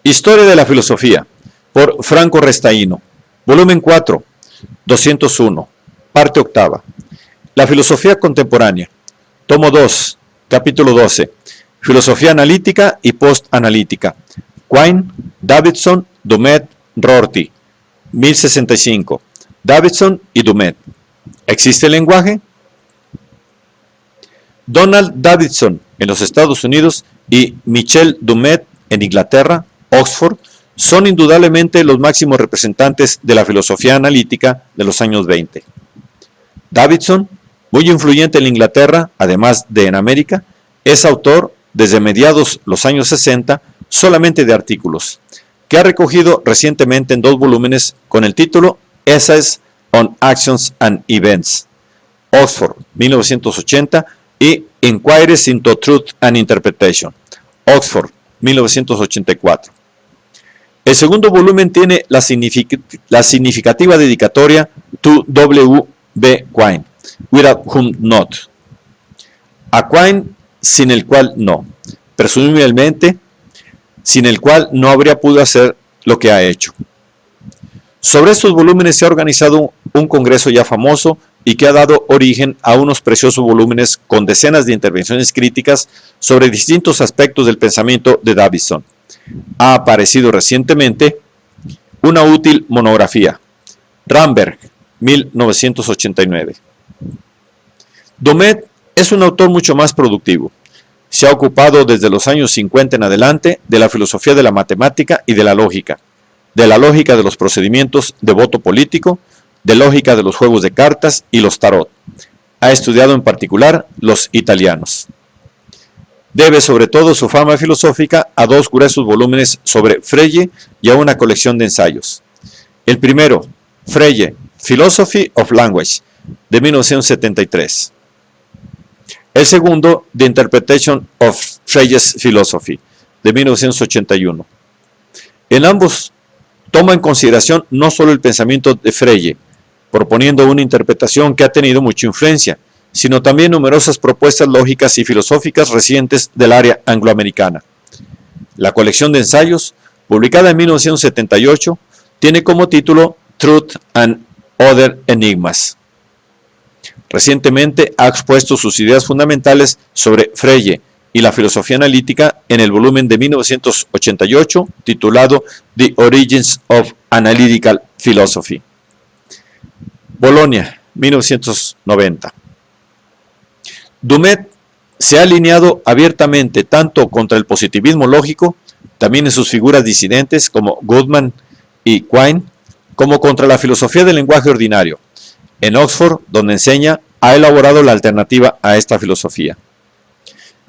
Historia de la filosofía, por Franco Restaino, volumen 4, 201, parte octava. La filosofía contemporánea, tomo 2, capítulo 12, filosofía analítica y post-analítica. Quine, Davidson, Dumet, Rorty, 1065. Davidson y Dumet. ¿Existe el lenguaje? Donald Davidson en los Estados Unidos y Michel Dumet en Inglaterra, Oxford, son indudablemente los máximos representantes de la filosofía analítica de los años 20. Davidson, muy influyente en Inglaterra, además de en América, es autor, desde mediados los años 60, solamente de artículos, que ha recogido recientemente en 2 volúmenes con el título Essays on Actions and Events, Oxford, 1980, y Inquiries into Truth and Interpretation, Oxford, 1984. El segundo volumen tiene la significativa dedicatoria To W. B. Quine, without whom not. A Quine, sin el cual no. Presumiblemente, sin el cual no habría podido hacer lo que ha hecho. Sobre estos volúmenes se ha organizado un congreso ya famoso y que ha dado origen a unos preciosos volúmenes con decenas de intervenciones críticas sobre distintos aspectos del pensamiento de Davidson. Ha aparecido recientemente una útil monografía, Ramberg, 1989. Dumet es un autor mucho más productivo. Se ha ocupado desde los años 50 en adelante de la filosofía de la matemática y de la lógica de los procedimientos de voto político, de lógica de los juegos de cartas y los tarot. Ha estudiado en particular los italianos. Debe sobre todo su fama filosófica a 2 gruesos volúmenes sobre Frege y a una colección de ensayos. El primero, Frege, Philosophy of Language, de 1973. El segundo, The Interpretation of Frege's Philosophy, de 1981. En ambos toma en consideración no solo el pensamiento de Frege, proponiendo una interpretación que ha tenido mucha influencia, sino también numerosas propuestas lógicas y filosóficas recientes del área angloamericana. La colección de ensayos, publicada en 1978, tiene como título Truth and Other Enigmas. Recientemente ha expuesto sus ideas fundamentales sobre Frege y la filosofía analítica en el volumen de 1988 titulado The Origins of Analytical Philosophy. Bolonia, 1990. Dumet se ha alineado abiertamente tanto contra el positivismo lógico, también en sus figuras disidentes como Goodman y Quine, como contra la filosofía del lenguaje ordinario. En Oxford, donde enseña, ha elaborado la alternativa a esta filosofía.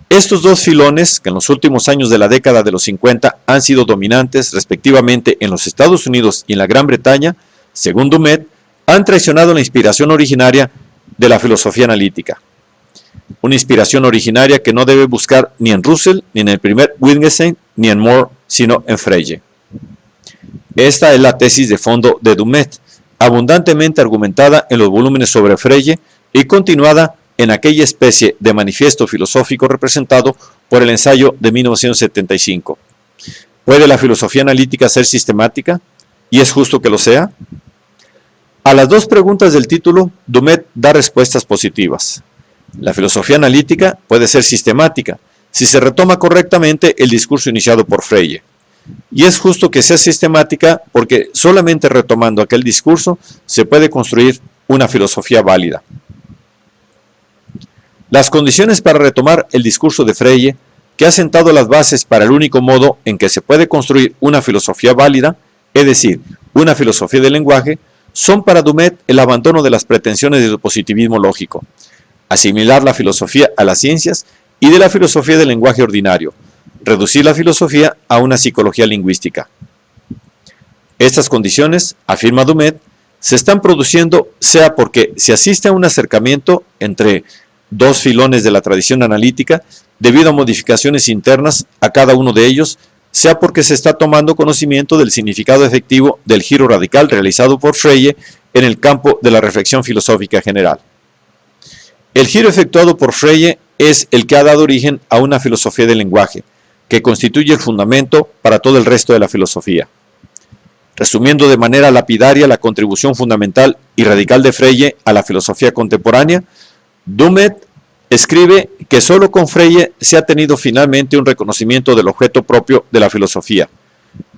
Estos 2 filones, que en los últimos años de la década de los 50 han sido dominantes respectivamente en los Estados Unidos y en la Gran Bretaña, según Dumet, han traicionado la inspiración originaria de la filosofía analítica. Una inspiración originaria que no debe buscar ni en Russell, ni en el primer Wittgenstein, ni en Moore, sino en Frege. Esta es la tesis de fondo de Dumet, abundantemente argumentada en los volúmenes sobre Frege y continuada en aquella especie de manifiesto filosófico representado por el ensayo de 1975. ¿Puede la filosofía analítica ser sistemática? ¿Y es justo que lo sea? A las 2 preguntas del título, Dumet da respuestas positivas. La filosofía analítica puede ser sistemática si se retoma correctamente el discurso iniciado por Frege. Y es justo que sea sistemática porque solamente retomando aquel discurso se puede construir una filosofía válida. Las condiciones para retomar el discurso de Frege, que ha sentado las bases para el único modo en que se puede construir una filosofía válida, es decir, una filosofía del lenguaje, son para Dumet el abandono de las pretensiones del positivismo lógico, asimilar la filosofía a las ciencias y de la filosofía del lenguaje ordinario, reducir la filosofía a una psicología lingüística. Estas condiciones, afirma Dumet, se están produciendo sea porque se asiste a un acercamiento entre 2 filones de la tradición analítica debido a modificaciones internas a cada uno de ellos, sea porque se está tomando conocimiento del significado efectivo del giro radical realizado por Frege en el campo de la reflexión filosófica general. El giro efectuado por Frege es el que ha dado origen a una filosofía del lenguaje, que constituye el fundamento para todo el resto de la filosofía. Resumiendo de manera lapidaria la contribución fundamental y radical de Frege a la filosofía contemporánea, Dummett escribe que solo con Frege se ha tenido finalmente un reconocimiento del objeto propio de la filosofía.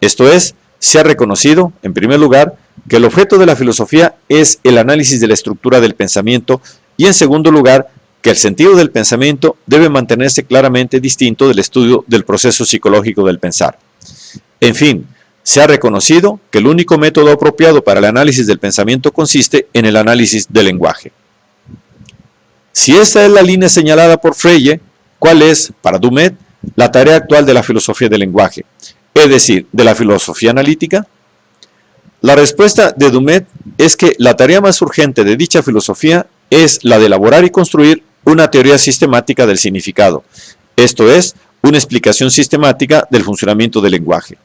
Esto es, se ha reconocido, en primer lugar, que el objeto de la filosofía es el análisis de la estructura del pensamiento y, en segundo lugar, que el sentido del pensamiento debe mantenerse claramente distinto del estudio del proceso psicológico del pensar. En fin, se ha reconocido que el único método apropiado para el análisis del pensamiento consiste en el análisis del lenguaje. Si esta es la línea señalada por Frege, ¿cuál es, para Dummett, la tarea actual de la filosofía del lenguaje? Es decir, de la filosofía analítica. La respuesta de Dummett es que la tarea más urgente de dicha filosofía es la de elaborar y construir una teoría sistemática del significado, esto es, una explicación sistemática del funcionamiento del lenguaje.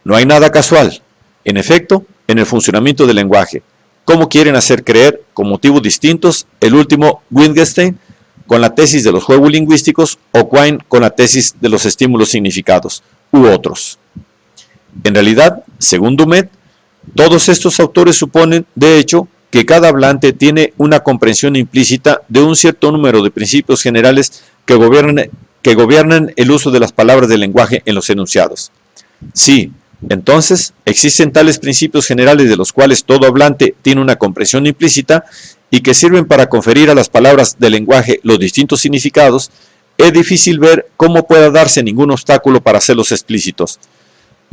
No hay nada casual, en efecto, en el funcionamiento del lenguaje, como quieren hacer creer, con motivos distintos, el último Wittgenstein con la tesis de los juegos lingüísticos o Quine con la tesis de los estímulos significados, u otros. En realidad, según Dummett, todos estos autores suponen, de hecho, que cada hablante tiene una comprensión implícita de un cierto número de principios generales que gobiernan el uso de las palabras del lenguaje en los enunciados. Sí, entonces, existen tales principios generales de los cuales todo hablante tiene una comprensión implícita y que sirven para conferir a las palabras del lenguaje los distintos significados. Es difícil ver cómo pueda darse ningún obstáculo para hacerlos explícitos.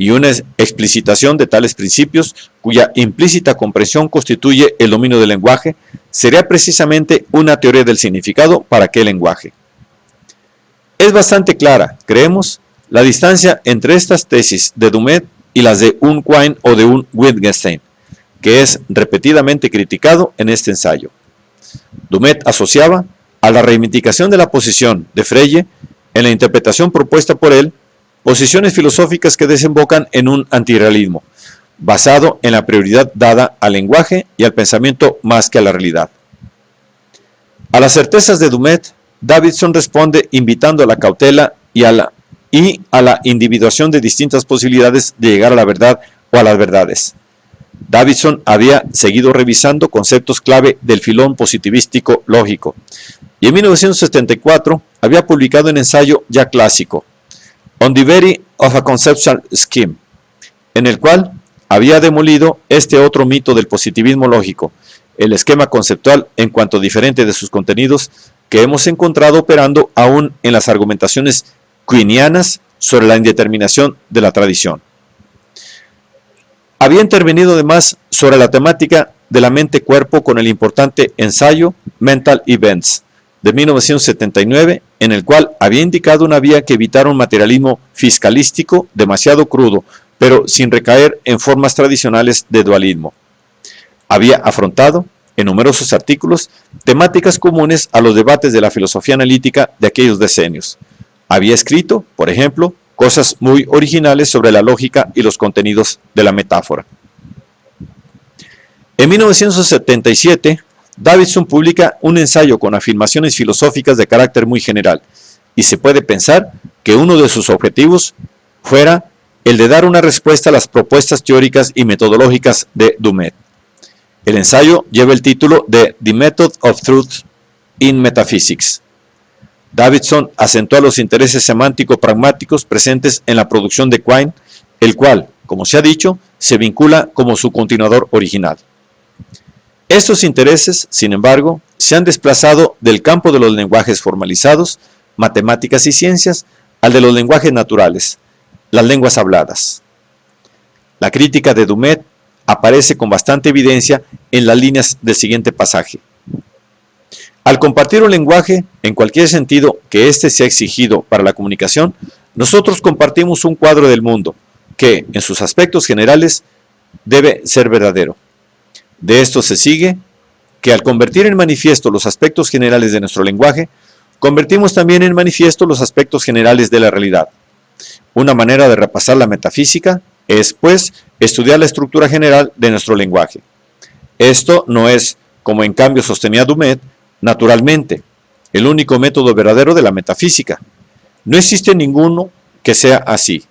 Y una explicitación de tales principios, cuya implícita comprensión constituye el dominio del lenguaje, sería precisamente una teoría del significado para aquel lenguaje. Es bastante clara, creemos, la distancia entre estas tesis de Dummett y las de un Quine o de un Wittgenstein, que es repetidamente criticado en este ensayo. Dummett asociaba a la reivindicación de la posición de Frege en la interpretación propuesta por él, posiciones filosóficas que desembocan en un antirrealismo, basado en la prioridad dada al lenguaje y al pensamiento más que a la realidad. A las certezas de Dummett, Davidson responde invitando a la cautela y a la individuación de distintas posibilidades de llegar a la verdad o a las verdades. Davidson había seguido revisando conceptos clave del filón positivístico lógico y en 1974 había publicado un ensayo ya clásico, On the Theory of a Conceptual Scheme, en el cual había demolido este otro mito del positivismo lógico, el esquema conceptual en cuanto diferente de sus contenidos que hemos encontrado operando aún en las argumentaciones quinianas sobre la indeterminación de la tradición. Había intervenido además sobre la temática de la mente-cuerpo con el importante ensayo Mental Events de 1979, en el cual había indicado una vía que evitara un materialismo fiscalístico demasiado crudo, pero sin recaer en formas tradicionales de dualismo. Había afrontado, en numerosos artículos, temáticas comunes a los debates de la filosofía analítica de aquellos decenios. Había escrito, por ejemplo, cosas muy originales sobre la lógica y los contenidos de la metáfora. En 1977, Davidson publica un ensayo con afirmaciones filosóficas de carácter muy general, y se puede pensar que uno de sus objetivos fuera el de dar una respuesta a las propuestas teóricas y metodológicas de Dummett. El ensayo lleva el título de The Method of Truth in Metaphysics. Davidson acentúa los intereses semántico-pragmáticos presentes en la producción de Quine, el cual, como se ha dicho, se vincula como su continuador original. Estos intereses, sin embargo, se han desplazado del campo de los lenguajes formalizados, matemáticas y ciencias, al de los lenguajes naturales, las lenguas habladas. La crítica de Dummett aparece con bastante evidencia en las líneas del siguiente pasaje. Al compartir un lenguaje, en cualquier sentido que éste sea exigido para la comunicación, nosotros compartimos un cuadro del mundo que, en sus aspectos generales, debe ser verdadero. De esto se sigue que al convertir en manifiesto los aspectos generales de nuestro lenguaje, convertimos también en manifiesto los aspectos generales de la realidad. Una manera de repasar la metafísica es, pues, estudiar la estructura general de nuestro lenguaje. Esto no es, como en cambio sostenía Dummett, naturalmente, el único método verdadero de la metafísica. No existe ninguno que sea así,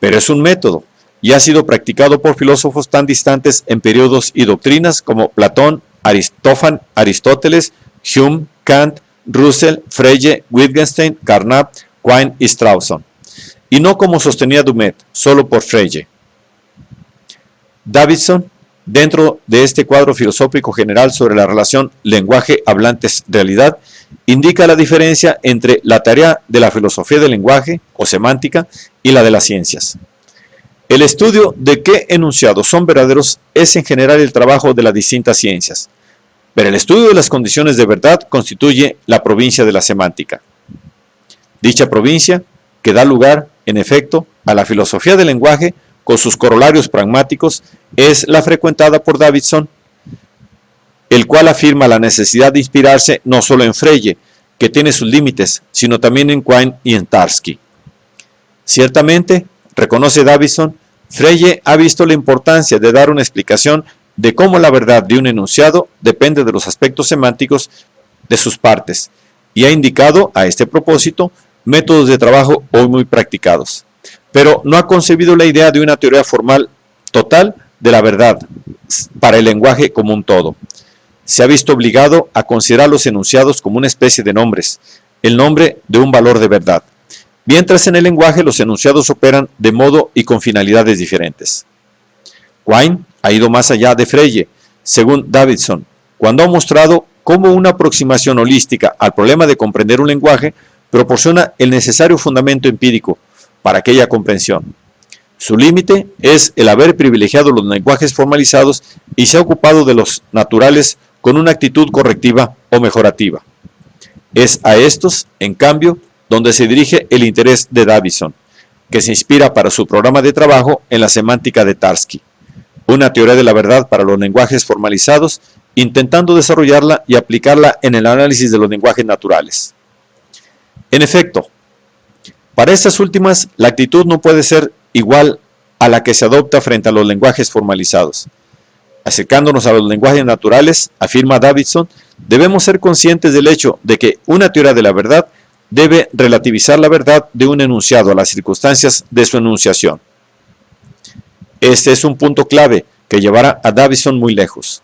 pero es un método y ha sido practicado por filósofos tan distantes en periodos y doctrinas como Platón, Aristóteles, Hume, Kant, Russell, Frege, Wittgenstein, Carnap, Quine y Strawson, y no como sostenía Dumet, solo por Frege. Davidson, dentro de este cuadro filosófico general sobre la relación lenguaje-hablantes-realidad, indica la diferencia entre la tarea de la filosofía del lenguaje o semántica y la de las ciencias. El estudio de qué enunciados son verdaderos es en general el trabajo de las distintas ciencias, pero el estudio de las condiciones de verdad constituye la provincia de la semántica. Dicha provincia, que da lugar, en efecto, a la filosofía del lenguaje con sus corolarios pragmáticos, es la frecuentada por Davidson, el cual afirma la necesidad de inspirarse no solo en Frege, que tiene sus límites, sino también en Quine y en Tarski. Ciertamente, reconoce Davidson, Frege ha visto la importancia de dar una explicación de cómo la verdad de un enunciado depende de los aspectos semánticos de sus partes, y ha indicado a este propósito métodos de trabajo hoy muy practicados, pero no ha concebido la idea de una teoría formal total de la verdad para el lenguaje como un todo. Se ha visto obligado a considerar los enunciados como una especie de nombres, el nombre de un valor de verdad, mientras en el lenguaje los enunciados operan de modo y con finalidades diferentes. Quine ha ido más allá de Frege, según Davidson, cuando ha mostrado cómo una aproximación holística al problema de comprender un lenguaje proporciona el necesario fundamento empírico para aquella comprensión. Su límite es el haber privilegiado los lenguajes formalizados y se ha ocupado de los naturales con una actitud correctiva o mejorativa. Es a estos, en cambio, donde se dirige el interés de Davidson, que se inspira para su programa de trabajo en la semántica de Tarski, una teoría de la verdad para los lenguajes formalizados, intentando desarrollarla y aplicarla en el análisis de los lenguajes naturales. En efecto, para estas últimas, la actitud no puede ser igual a la que se adopta frente a los lenguajes formalizados. Acercándonos a los lenguajes naturales, afirma Davidson, debemos ser conscientes del hecho de que una teoría de la verdad debe relativizar la verdad de un enunciado a las circunstancias de su enunciación. Este es un punto clave que llevará a Davidson muy lejos.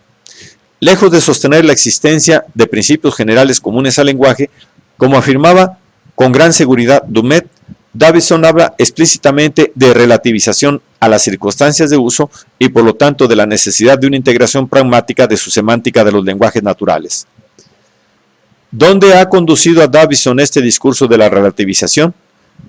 Lejos de sostener la existencia de principios generales comunes al lenguaje, como afirmaba con gran seguridad Dumet, Davidson habla explícitamente de relativización a las circunstancias de uso y por lo tanto de la necesidad de una integración pragmática de su semántica de los lenguajes naturales. ¿Dónde ha conducido a Davidson este discurso de la relativización?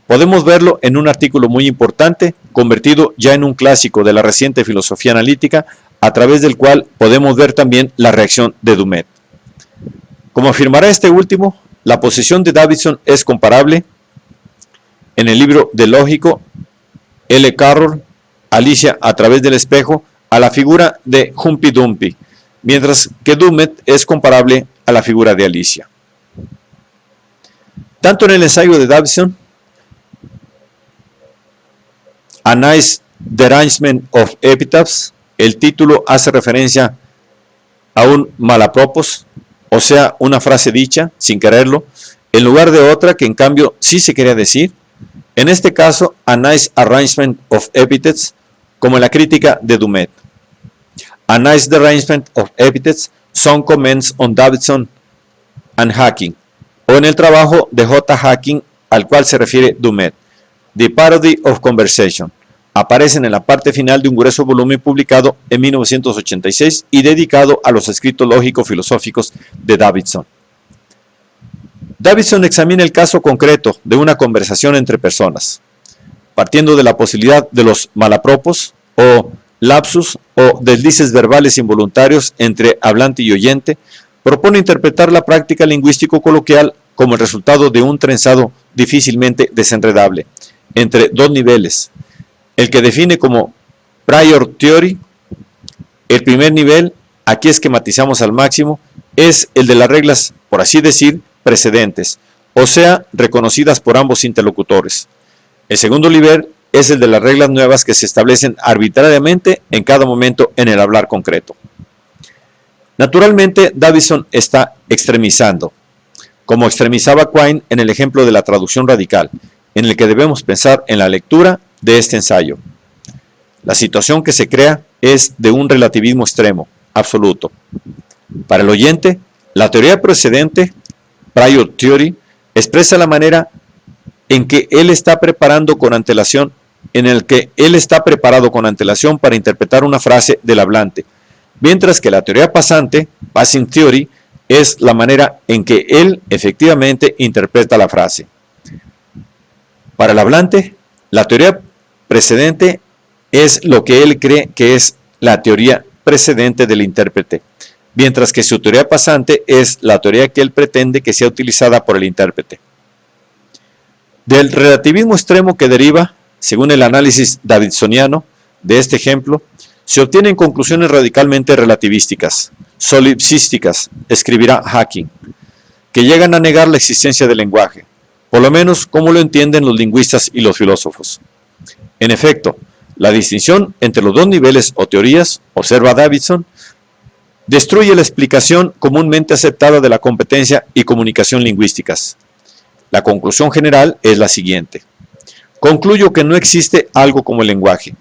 Podemos verlo en un artículo muy importante, convertido ya en un clásico de la reciente filosofía analítica, a través del cual podemos ver también la reacción de Dumet. Como afirmará este último, la posición de Davidson es comparable en el libro de Lógico, L. Carroll, Alicia a través del espejo, a la figura de Humpty Dumpty, mientras que Dumet es comparable a la figura de Alicia. Tanto en el ensayo de Davidson, A Nice Derangement of Epitaphs, el título hace referencia a un malapropos, o sea, una frase dicha, sin quererlo, en lugar de otra que en cambio sí se quería decir. En este caso, A Nice Arrangement of Epithets, como en la crítica de Dumet. A Nice Derangement of Epithets son comments on Davidson and Hacking, o en el trabajo de J. Hacking al cual se refiere Dumet, The Parody of Conversation. Aparecen en la parte final de un grueso volumen publicado en 1986 y dedicado a los escritos lógico-filosóficos de Davidson. Davidson examina el caso concreto de una conversación entre personas, partiendo de la posibilidad de los malapropos o lapsus o deslices verbales involuntarios entre hablante y oyente. Propone interpretar la práctica lingüístico-coloquial como el resultado de un trenzado difícilmente desenredable entre dos niveles, el que define como prior theory. El primer nivel, aquí esquematizamos al máximo, es el de las reglas, por así decir, precedentes, o sea, reconocidas por ambos interlocutores. El segundo nivel es el de las reglas nuevas que se establecen arbitrariamente en cada momento en el hablar concreto. Naturalmente, Davidson está extremizando, como extremizaba Quine en el ejemplo de la traducción radical, en el que debemos pensar en la lectura de este ensayo. La situación que se crea es de un relativismo extremo, absoluto. Para el oyente, la teoría precedente, prior theory, expresa la manera en que él está preparando con antelación, para interpretar una frase del hablante, mientras que la teoría pasante, passing theory, es la manera en que él efectivamente interpreta la frase. Para el hablante, la teoría precedente es lo que él cree que es la teoría precedente del intérprete, mientras que su teoría pasante es la teoría que él pretende que sea utilizada por el intérprete. Del relativismo extremo que deriva, según el análisis davidsoniano de este ejemplo, se obtienen conclusiones radicalmente relativísticas, solipsísticas, escribirá Hawking, que llegan a negar la existencia del lenguaje, por lo menos como lo entienden los lingüistas y los filósofos. En efecto, la distinción entre los dos niveles o teorías, observa Davidson, destruye la explicación comúnmente aceptada de la competencia y comunicación lingüísticas. La conclusión general es la siguiente. Concluyo que no existe algo como el lenguaje.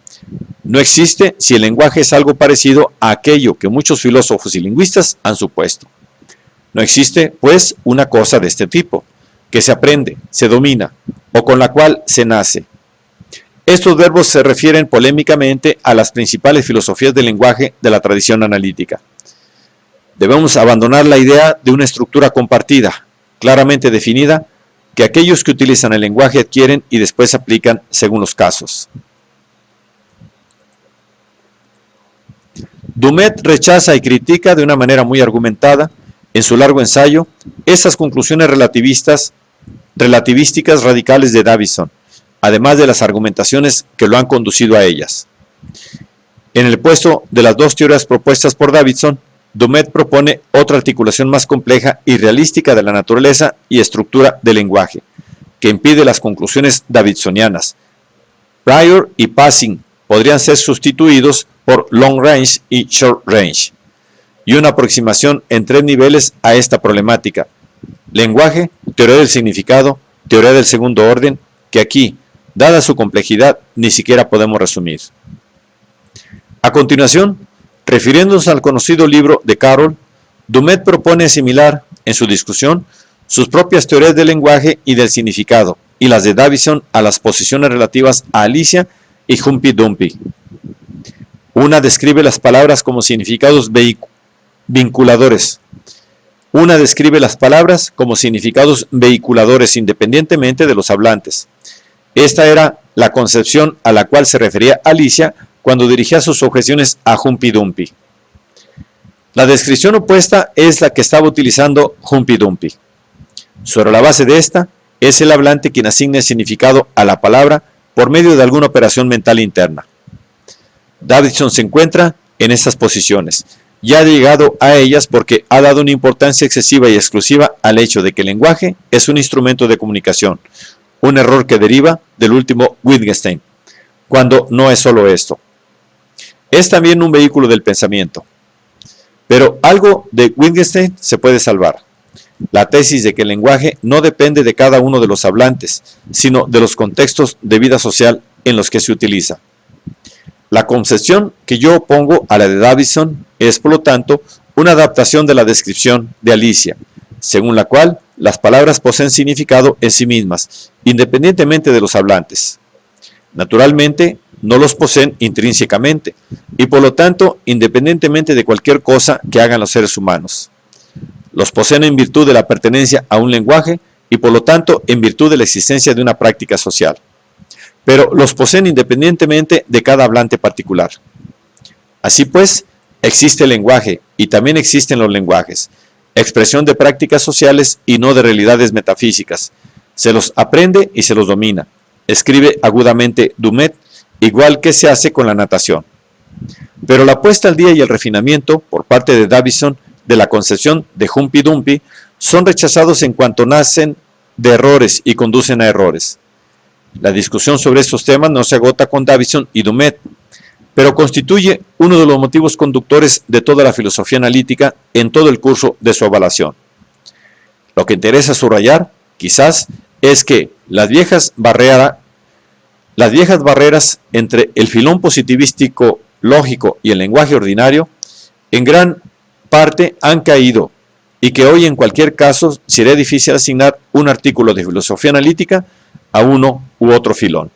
No existe si el lenguaje es algo parecido a aquello que muchos filósofos y lingüistas han supuesto. No existe, pues, una cosa de este tipo, que se aprende, se domina, o con la cual se nace. Estos verbos se refieren polémicamente a las principales filosofías del lenguaje de la tradición analítica. Debemos abandonar la idea de una estructura compartida, claramente definida, que aquellos que utilizan el lenguaje adquieren y después aplican según los casos. Dumet rechaza y critica de una manera muy argumentada, en su largo ensayo, esas conclusiones relativísticas radicales de Davidson, además de las argumentaciones que lo han conducido a ellas. En el puesto de las dos teorías propuestas por Davidson, Dumet propone otra articulación más compleja y realística de la naturaleza y estructura del lenguaje, que impide las conclusiones davidsonianas. Prior y passing podrían ser sustituidos por long range y short range, y una aproximación en tres niveles a esta problemática: lenguaje, teoría del significado, teoría del segundo orden, que aquí, dada su complejidad, ni siquiera podemos resumir. A continuación, refiriéndose al conocido libro de Carroll, Dumet propone asimilar, en su discusión, sus propias teorías del lenguaje y del significado, y las de Davidson a las posiciones relativas a Alicia y Humpty Dumpty. Una describe las palabras como significados vinculadores. Una describe las palabras como significados vehiculadores independientemente de los hablantes. Esta era la concepción a la cual se refería Alicia cuando dirigía sus objeciones a Humpty Dumpty. La descripción opuesta es la que estaba utilizando Humpty Dumpty. Sobre la base de esta, es el hablante quien asigna el significado a la palabra por medio de alguna operación mental interna. Davidson se encuentra en estas posiciones y ha llegado a ellas porque ha dado una importancia excesiva y exclusiva al hecho de que el lenguaje es un instrumento de comunicación, un error que deriva del último Wittgenstein, cuando no es solo esto. Es también un vehículo del pensamiento. Pero algo de Wittgenstein se puede salvar: la tesis de que el lenguaje no depende de cada uno de los hablantes, sino de los contextos de vida social en los que se utiliza. La concepción que yo opongo a la de Davidson es, por lo tanto, una adaptación de la descripción de Alicia, según la cual las palabras poseen significado en sí mismas, independientemente de los hablantes. Naturalmente, no los poseen intrínsecamente, y por lo tanto, independientemente de cualquier cosa que hagan los seres humanos. Los poseen en virtud de la pertenencia a un lenguaje y por lo tanto en virtud de la existencia de una práctica social. Pero los poseen independientemente de cada hablante particular. Así pues, existe el lenguaje y también existen los lenguajes, expresión de prácticas sociales y no de realidades metafísicas. Se los aprende y se los domina, escribe agudamente Dumet, igual que se hace con la natación. Pero la puesta al día y el refinamiento por parte de Davidson de la concepción de Humpty Dumpty son rechazados en cuanto nacen de errores y conducen a errores. La discusión sobre estos temas no se agota con Davidson y Dumet, pero constituye uno de los motivos conductores de toda la filosofía analítica en todo el curso de su avalación. Lo que interesa subrayar, quizás, es que las viejas barreras entre el filón positivístico lógico y el lenguaje ordinario en gran parte han caído y que hoy en cualquier caso sería difícil asignar un artículo de filosofía analítica a uno u otro filón.